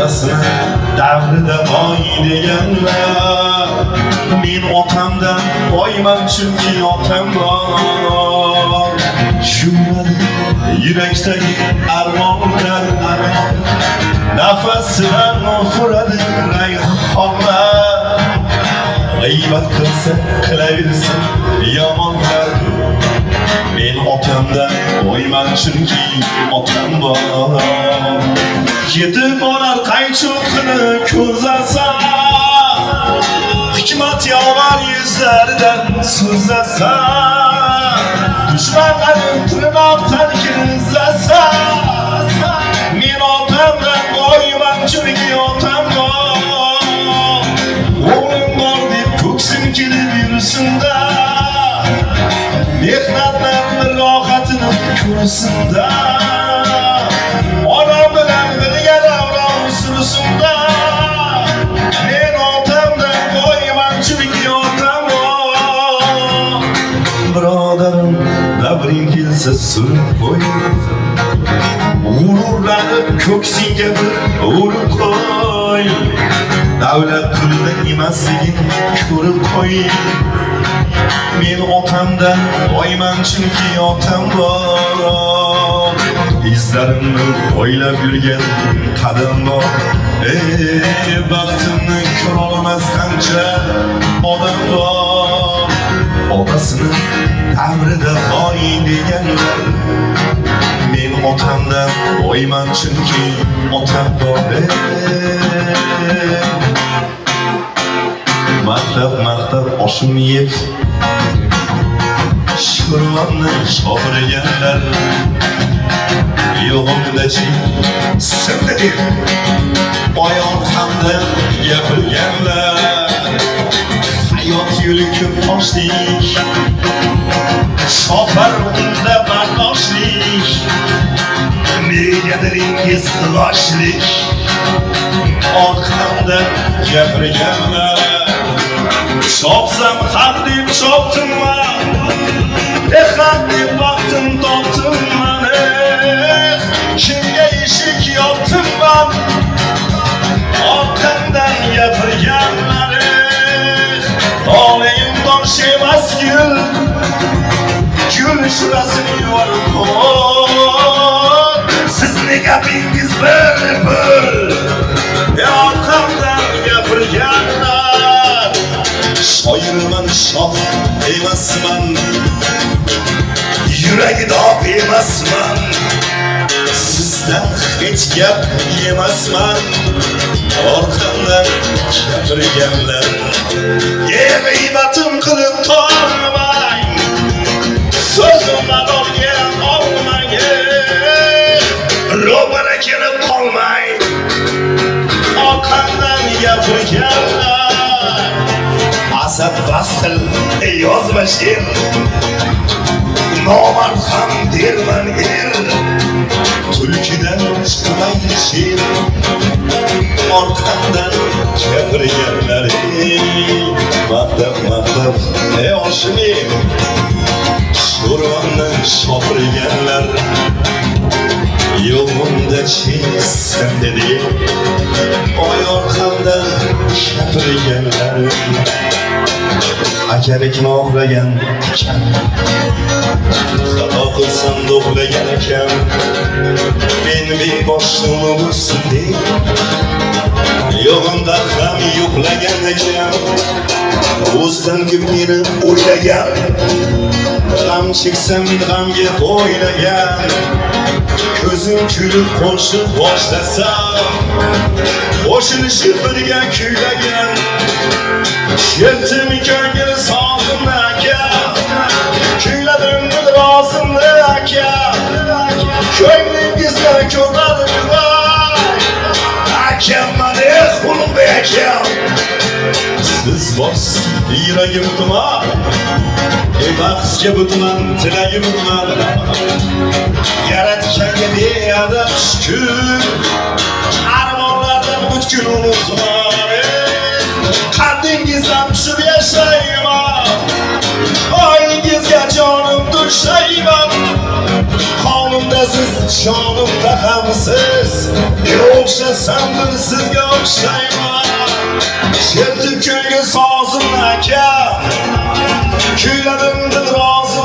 Odasını davrida boy deganlar. Men otamdan boyman chunki otam bor. Shumadi yurakdagi armonlar, nafasidan ufuradi rayhonlar. G'iybat qilsa qilaversin yomonlar. Men otamdan boyman chunki otam bor. Yetib borar qaychoqini ko'zlasa, hikmat yog'ar yuzlaridan so'zlasa, dushmanlarim tirnoqdan kirgizlasa, men otamdan boyman chunki otam bor. O'g'lim bor deb ko'ksim kelib yursin-da, mehnatlarning rohatini ko'rsin-da, onam bilan birga davron sursin-da. Men otamdan boyman chunki otam bor. Birodarim, davring kelsa surib qo'y, g'ururlanib ko'ksingga bir urib qo'y. Davlat pulda emasligin ko'rib qo'y. Men otamdan boyman chunki otam bor. İzlarimni o'ylab yurgan qadam bor. Baxtimni ko'rolmas qancha odam bor. Odasini davrida boy deganlar. Men otamdan boyman chunki otam bor. Maqtab oshim yeb sho'rvamni sho'rganlar. Yo'g'imda-chi simda deb oyoq hamda gapirganlar. Hayot yo'li ko'p toshlik, safar unda bardoshlik, negadir ingiz g'oshlik. Orqamda gapirganlar. Chopsam haq deb chopdimman, haq deb vaqtim topdimman. Kimga eshik yopdimman, orqamdan gapirganlar. Olayim tosh emas gul, gul shurasini yuvarib qo'y. Sizni gapingiz bir-bir, orqamdan gapirganlar. Shoirman, shoh emasman, yuragi dog' emasman. Sizdan hech gap yemasman, orqamdan gapirganlar. G'iybatim qilib qolmang, so'zimdan olgan olmang. Ro'bara kelib qolmang, orqamdan gapirganlar. Asad basqil yozma she'r, nomard ham derman er. Tulkidan chiqmaydi she'r, orqamdan gapirganlar. Maqtab oshim sho'rvamni sho'rganlar. Yo'g'imda-chi simda deb orqamdan gapirganlar. Akalikni oxlagan ekan, xato qilsam do'qlagan ekan. Men beboshimni bo'lsin deb yo'g'imda ham yo'qlagan ekan. O'zidan ko'p meni o'ylagan, g'am cheksam men g'amga to'ylagan. Ko'zim kulib qo'shiq boshlasam, qo'shilishib birga kuylagan. Shertim ko'ngil sozimni aka, kuyladim rozimni aka. Ko'nglingizga ko'tarib yuray, akam mani Ulug'bek akam. Siz borsiz yuragim tuman, baxtga butman tilagim tuman. Yaratganga beadab shukr, armonlardan butkul unutman. Qaddingizdan tushib yashayman, oyingizga jonim dushayman. Qonimda siz, jonimda ham siz. o'xshasam bir sizga o'xshayman. Sherti ko'ngil sozim aka